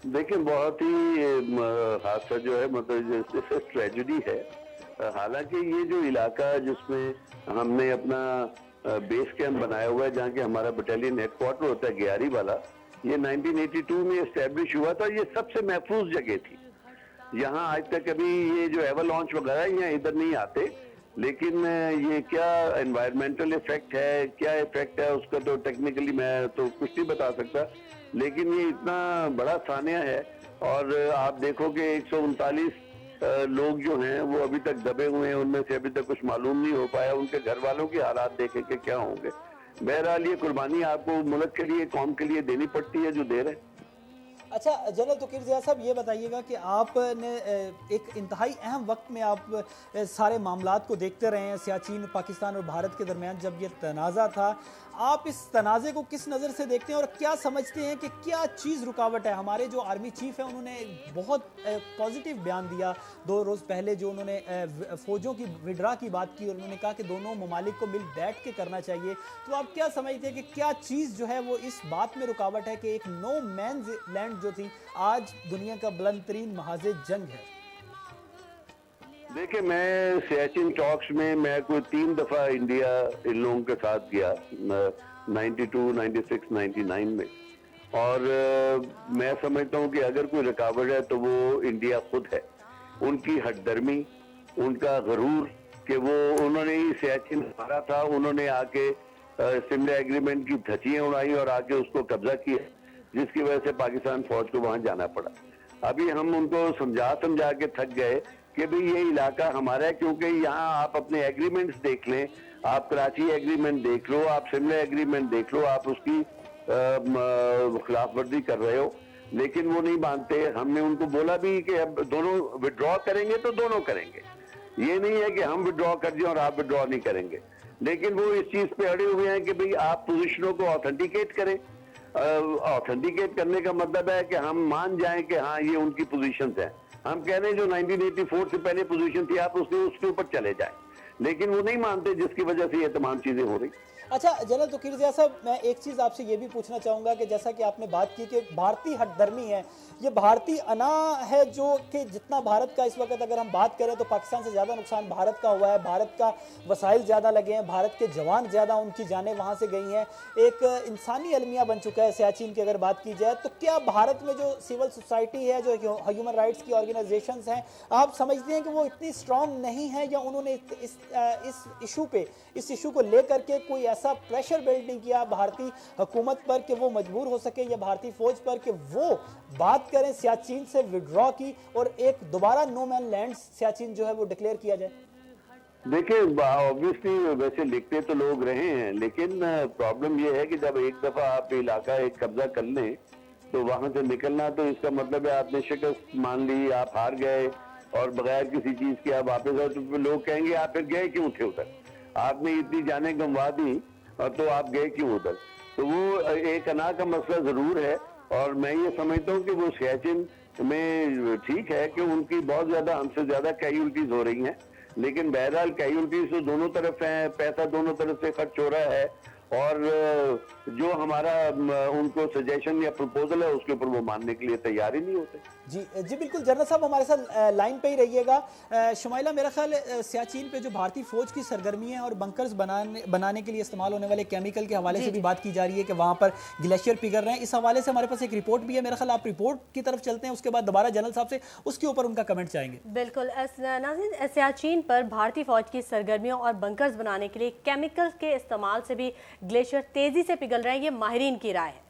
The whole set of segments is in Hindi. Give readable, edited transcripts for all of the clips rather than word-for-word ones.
देखिए, बहुत ही हादसा जो है मतलब जैसे ट्रेजेडी है। हालाँकि ये जो इलाका जिसमें हमने अपना बेस कैंप बनाया हुआ है, जहाँ के हमारा बटालियन हेडक्वार्टर होता है गयारी वाला, ये 1982 में एस्टेब्लिश हुआ था। ये सबसे महफूज़ जगह थी। यहाँ आज तक कभी ये जो एवालांच वगैरह यहाँ इधर नहीं आते। लेकिन ये क्या एनवायरमेंटल इफेक्ट है, क्या इफेक्ट है उसका तो टेक्निकली मैं तो कुछ नहीं बता सकता। लेकिन ये इतना बड़ा सानिया है। और आप देखोगे 139 लोग जो हैं वो अभी तक दबे हुए हैं, उनमें से अभी तक कुछ मालूम नहीं हो पाया। उनके घर वालों के हालात देखें कि क्या होंगे। बहरहाल ये कुर्बानी आपको मुल्क के लिए, कौम के लिए देनी पड़ती है जो दे रहे हैं। अच्छा जनरल तुकीर ज़िया साहब, ये बताइएगा कि आपने एक इंतहाई अहम वक्त में आप सारे मामलात को देखते रहे हैं, सियाचिन पाकिस्तान और भारत के दरमियान जब ये तनाज़ा था, आप इस तनाज़े को किस नज़र से देखते हैं और क्या समझते हैं कि क्या चीज़ रुकावट है? हमारे जो आर्मी चीफ़ हैं उन्होंने बहुत पॉजिटिव बयान दिया 2 रोज़ पहले, जो उन्होंने फ़ौजों की विड्रा की बात की और उन्होंने कहा कि दोनों ममालिक को मिल बैठ के करना चाहिए। तो आप क्या समझते हैं कि क्या चीज़ जो है वो इस बात में रुकावट है कि एक नो मैन्स लैंड जो थी आज दुनिया का बुलंद तरीन महाज़े जंग है? देखिए, मैं सियाचिन टॉक्स में मैं कोई 3 दफ़ा इंडिया इन लोगों के साथ गया, 92, 96, 99 में। और मैं समझता हूँ कि अगर कोई रुकावट है तो वो इंडिया खुद है। उनकी हठधर्मी, उनका गरूर कि वो उन्होंने ही सियाचिन हारा था, उन्होंने आके शिमला एग्रीमेंट की धज्जियां उड़ाई और आके उसको कब्जा किया, जिसकी वजह से पाकिस्तान फौज को वहां जाना पड़ा। अभी हम उनको समझा समझा के थक गए कि भाई ये इलाका हमारा है, क्योंकि यहाँ आप अपने एग्रीमेंट्स देख लें, आप कराची एग्रीमेंट देख लो, आप शिमला एग्रीमेंट देख लो, आप उसकी खिलाफ वर्जी कर रहे हो। लेकिन वो नहीं मानते। हमने उनको बोला भी कि अब दोनों विड्रॉ करेंगे तो दोनों करेंगे, ये नहीं है कि हम विड्रॉ कर दें और आप विड्रॉ नहीं करेंगे। लेकिन वो इस चीज पे अड़े हुए हैं कि भाई आप पोजीशनों को ऑथेंटिकेट करें। ऑथेंटिकेट करने का मतलब है कि हम मान जाएं कि हाँ ये उनकी पोजीशंस हैं। हम कह रहे हैं जो 1984 से पहले पोजीशन थी आप उसके ऊपर चले जाएं। लेकिन वो नहीं मानते, जिसकी वजह से ये तमाम चीजें हो रही। अच्छा जनरल तुकीर ज़िया साहब, मैं एक चीज़ आपसे ये भी पूछना चाहूँगा कि जैसा कि आपने बात की कि भारतीय हठधर्मी है, ये भारतीय अना है जो कि जितना भारत का इस वक्त अगर हम बात करें तो पाकिस्तान से ज़्यादा नुकसान भारत का हुआ है, भारत का वसाइल ज़्यादा लगे हैं, भारत के जवान ज़्यादा उनकी जानें वहाँ से गई हैं, एक इंसानी अलमिया बन चुका है सियाचिन की अगर बात की जाए। तो क्या भारत में जो सिविल सोसाइटी है, जो ह्यूमन राइट्स की ऑर्गेनाइजेशंस हैं, आप समझते हैं कि वो इतनी स्ट्रॉन्ग नहीं है या उन्होंने इस इशू को लेकर के कोई ऐसा प्रेशर बिल्ड नहीं किया भारतीय हुकूमत पर कि वो मजबूर हो सके या भारतीय फौज पर कि वो बात करें सियाचिन से विड्रॉ की और एक दोबारा नो मैन लैंड सियाचिन जो है वो डिक्लेयर किया जाए? देखिए, ऑब्वियसली वैसे लिखते तो लोग रहे हैं, लेकिन प्रॉब्लम ये है कि जब एक दफा आप इलाका एक कब्जा कर लें तो वहां से निकलना, तो इसका मतलब है आपने शिकस्त मान ली, आप हार गए और बगैर किसी चीज के आप वापस आओ तो लोग कहेंगे आप फिर गए क्यों थे उधर, आपने इतनी जानें गंवा दी और तो आप गए क्यों उधर। तो वो एक अना का मसला जरूर है। और मैं ये समझता हूँ कि वो सियाचिन में ठीक है कि उनकी बहुत ज्यादा, हमसे ज्यादा कैजुअल्टीज हो रही हैं। लेकिन बहरहाल कैजुअल्टीज तो दोनों तरफ हैं, पैसा दोनों तरफ से खर्च हो रहा है। और जो हमारा उनको सजेशन या प्रपोजल है उसके ऊपर वो मानने के लिए तैयार ही नहीं होते। जी जी बिल्कुल, जनरल साहब हमारे साथ लाइन पे ही रहिएगा। शुमाइला, मेरा ख्याल सियाचिन पे जो भारतीय फौज की सरगर्मी है और बंकर्स बनाने के लिए इस्तेमाल होने वाले केमिकल के हवाले से भी बात की जा रही है कि वहाँ पर ग्लेशियर पिघल रहे हैं। इस हवाले से हमारे पास एक रिपोर्ट भी है, मेरा ख्याल आप रिपोर्ट की तरफ चलते हैं, उसके बाद दोबारा जनरल साहब से उसके ऊपर उनका कमेंट चाहेंगे। बिल्कुल नाज़रीन, सियाचिन पर भारतीय फौज की सरगर्मियों और बंकर्स बनाने के लिए केमिकल के इस्तेमाल से भी ग्लेशियर तेजी से पिघल रहे हैं, ये माहिरीन की राय है।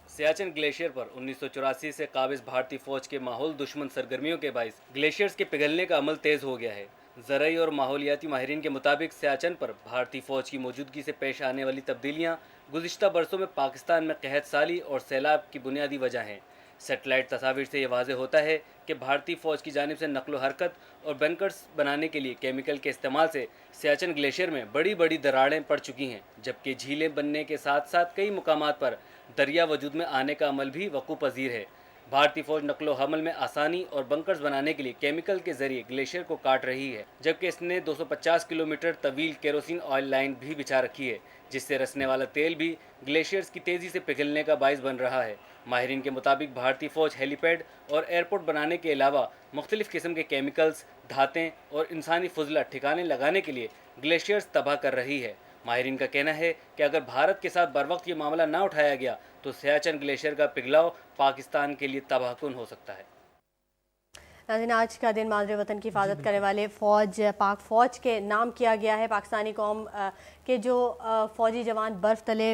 सियाचिन ग्लेशियर पर 1984 से काबिज भारतीय फौज के माहौल दुश्मन सरगर्मियों के बाइस ग्लेशियर्स के पिघलने का अमल तेज हो गया है। ज़रई और माहौलियाती माहिरीन के मुताबिक सियाचिन पर भारतीय फौज की मौजूदगी से पेश आने वाली तब्दीलियाँ गुज़िश्ता बरसों में पाकिस्तान में कहत साली और सैलाब की बुनियादी वजह हैं। सेटेलाइट तस्वीर से ये वाज़े होता है कि भारतीय फ़ौज की जानिब से नकलो हरकत और बंकर्स बनाने के लिए केमिकल के इस्तेमाल से सियाचिन ग्लेशियर में बड़ी बड़ी दरारें पड़ चुकी हैं, जबकि झीलें बनने के साथ साथ कई मुकामात पर दरिया वजूद में आने का अमल भी वक़ूफ़ पज़ीर है। भारतीय फौज नकलो हमल में आसानी और बंकर्स बनाने के लिए केमिकल के जरिए ग्लेशियर को काट रही है, जबकि इसने 250 किलोमीटर तवील केरोसिन ऑयल लाइन भी बिछा रखी है, जिससे रसने वाला तेल भी ग्लेशियर्स की तेज़ी से पिघलने का बाइस बन रहा है। माहिरीन के मुताबिक भारतीय फ़ौज हेलीपैड और एयरपोर्ट बनाने के अलावा मुख्तलिफ़ किस्म के केमिकल्स, धातें और इंसानी फजला ठिकाने लगाने के लिए ग्लेशियर्स तबाह कर रही है। माहिरीन का कहना है कि अगर भारत के साथ बर वक्त ये मामला ना उठाया गया तो सियाचिन ग्लेशियर का पिघलाव पाकिस्तान के लिए तबाहकुन हो सकता है। नाज़रीन, आज का दिन मादरे वतन की हिफाजत करने वाले फ़ौज, पाक फ़ौज के नाम किया गया है। पाकिस्तानी कौम के जो फ़ौजी जवान बर्फ़ तले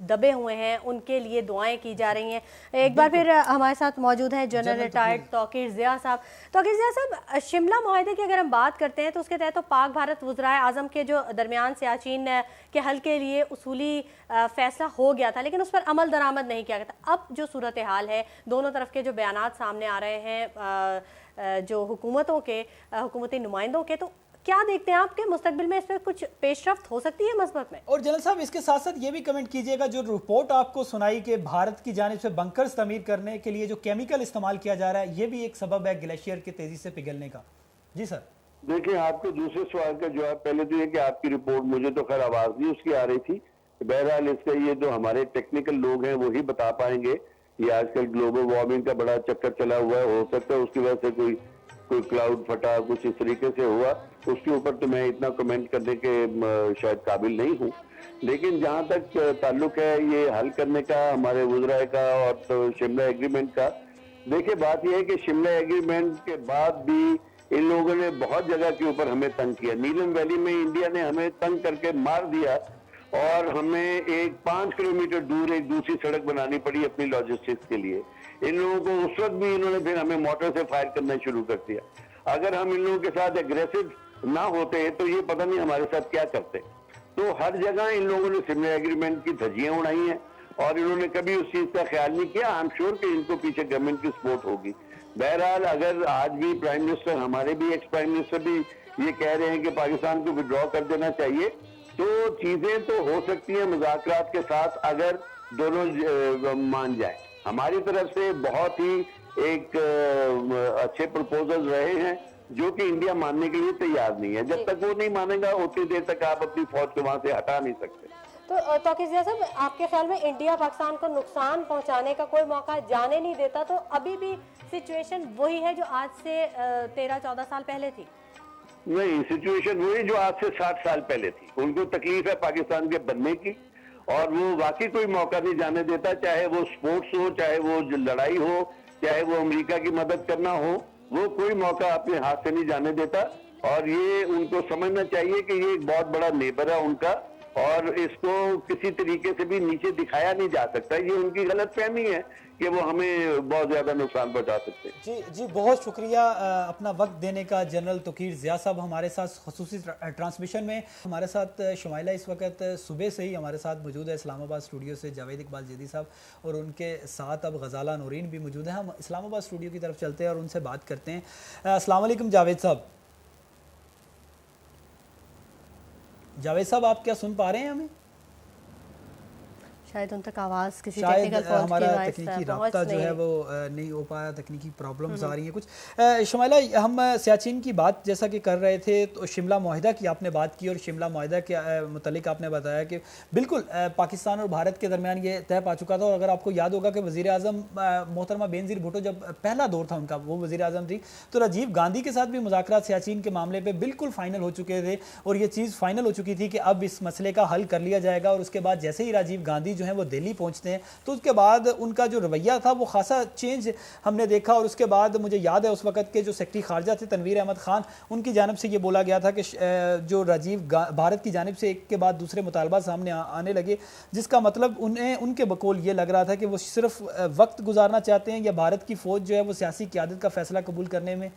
दबे हुए हैं उनके लिए दुआएं की जा रही हैं। एक बार फिर हमारे साथ मौजूद हैं जनरल रिटायर्ड तौकीर ज़िया साहब। तौकीर ज़िया साहब, शिमला माहदे की अगर हम बात करते हैं तो उसके तहत तो पाक भारत वज़राए आज़म के जो दरमियान सियाचिन के हल के लिए उसूली फ़ैसला हो गया था, लेकिन उस पर अमल दरामद नहीं किया गया था। अब जो सूरत हाल है, दोनों तरफ के जो बयानात सामने आ रहे हैं जो हुकूमती नुमाइंदों के, तो क्या देखते हैं आपके मुस्तकबिल में इस पर कुछ पेशरफ्त हो सकती है मसबत में? और जनरल साहब, इसके साथ साथ ये भी कमेंट कीजिएगा, जो रिपोर्ट आपको सुनाई कि भारत की जानिब से बंकर्स तमीर करने के लिए जो केमिकल इस्तेमाल किया जा रहा है, ये भी एक सबब है ग्लेशियर के तेजी से पिघलने का। जी सर। देखिए, आपके दूसरे सवाल का जवाब पहले तो ये कि आपकी रिपोर्ट, मुझे तो खैर आवाज नहीं उसकी आ रही थी। बहरहाल इसका ये जो हमारे टेक्निकल लोग हैं वही बता पाएंगे। ये आजकल ग्लोबल वार्मिंग का बड़ा चक्कर चला हुआ है, हो सकता है उसकी वजह से कोई क्लाउड फटा, कुछ इस तरीके से हुआ। उसके ऊपर तो मैं इतना कमेंट करने के शायद काबिल नहीं हूँ। लेकिन जहाँ तक ताल्लुक है ये हल करने का हमारे वज़राए का और तो शिमला एग्रीमेंट का, देखिए बात यह है कि शिमला एग्रीमेंट के बाद भी इन लोगों ने बहुत जगह के ऊपर हमें तंग किया। नीलम वैली में इंडिया ने हमें तंग करके मार दिया और हमें 5 किलोमीटर दूर एक दूसरी सड़क बनानी पड़ी अपनी लॉजिस्टिक्स के लिए। इन लोगों को उस वक्त भी इन्होंने फिर हमें मोटर से फायर करना शुरू कर दिया। अगर हम इन लोगों के साथ एग्रेसिव ना होते तो ये पता नहीं हमारे साथ क्या करते। तो हर जगह इन लोगों ने शिमला एग्रीमेंट की धज्जियां उड़ाई हैं और इन्होंने कभी उस चीज का ख्याल नहीं किया। आई एम श्योर कि इनको पीछे गवर्नमेंट की सपोर्ट होगी। बहरहाल अगर आज भी प्राइम मिनिस्टर, हमारे भी एक्स प्राइम मिनिस्टर भी ये कह रहे हैं कि पाकिस्तान को विड्रॉ कर देना चाहिए, तो चीजें तो हो सकती हैं मुज़ाकरात के साथ अगर दोनों मान जाए। हमारी तरफ से बहुत ही एक अच्छे प्रपोजल रहे हैं जो कि इंडिया मानने के लिए तैयार नहीं है। जब तक वो नहीं मानेगा उतनी देर तक आप अपनी फौज को वहां से हटा नहीं सकते। तो तौकीर ज़िया साहब, आपके ख्याल में इंडिया पाकिस्तान को नुकसान पहुंचाने का कोई मौका जाने नहीं देता, तो अभी भी सिचुएशन वही है जो आज से 13-14 साल पहले थी? नहीं, सिचुएशन वही जो आज से 60 साल पहले थी। उनको तकलीफ है पाकिस्तान के बनने की और वो वाकई कोई मौका नहीं जाने देता, चाहे वो स्पोर्ट्स हो, चाहे वो लड़ाई हो, चाहे वो अमेरिका की मदद करना हो, वो कोई मौका अपने हाथ से नहीं जाने देता। और ये उनको समझना चाहिए कि ये एक बहुत बड़ा नेबर है उनका और इसको किसी तरीके से भी नीचे दिखाया नहीं जा सकता। ये उनकी गलतफहमी है कि वो हमें बहुत ज्यादा नुकसान पहुंचा सकते हैं। जी, बहुत शुक्रिया अपना वक्त देने का जनरल तौकीर ज़िया साहब। हमारे साथ खसूसी ट्रांसमिशन में हमारे साथ शुमाइला इस वक्त सुबह से ही हमारे साथ मौजूद है इस्लामाबाद स्टूडियो से जावेद इकबाल जैदी साहब, और उनके साथ अब गजाला नूरीन भी मौजूद है। हम इस्लामाबाद स्टूडियो की तरफ चलते हैं और उनसे बात करते हैं। अस्सलाम वालेकुम जावेद साहब। जावेद साहब, आप क्या सुन पा रहे हैं हमें? शायद उन तक आवाज़ किसी शायद हमारा तकनीकी राब्ता जो है वो नहीं हो पाया, तकनीकी प्रॉब्लम्स आ रही हैं कुछ। शुमाइला, हम सियाचिन की बात जैसा कि कर रहे थे तो शिमला माहिदा की आपने बात की और शिमला माहिदा के मुतालिक आपने बताया कि बिल्कुल पाकिस्तान और भारत के दरमियान ये तय पा चुका था। और अगर आपको याद होगा कि वज़ीर आज़म मोहतरमा बेनज़ीर भुट्टो, जब पहला दौर था उनका, वो वज़ीर आज़म थी, तो राजीव गांधी के साथ भी मुज़ाकरात सियाचिन के मामले पर बिल्कुल फाइनल हो चुके थे और ये चीज़ फाइनल हो चुकी थी कि अब इस मसले का हल कर लिया जाएगा। और उसके बाद जैसे ही राजीव गांधी जो है वो दिल्ली पहुंचते हैं तो उसके बाद उनका जो रवैया था वो खासा चेंज हमने देखा। और उसके बाद मुझे याद है उस वक्त के जो सेक्रेटरी खारजा थे तनवीर अहमद खान, उनकी जानिब से ये बोला गया था कि जो भारत की जानिब से एक के बाद दूसरे मुतालबा सामने आने लगे, जिसका मतलब उन्हें उनके बकौल ये लग रहा था कि वो सिर्फ वक्त गुजारना चाहते हैं या भारत की फ़ौज जो है वो सियासी क़यादत का फैसला कबूल करने में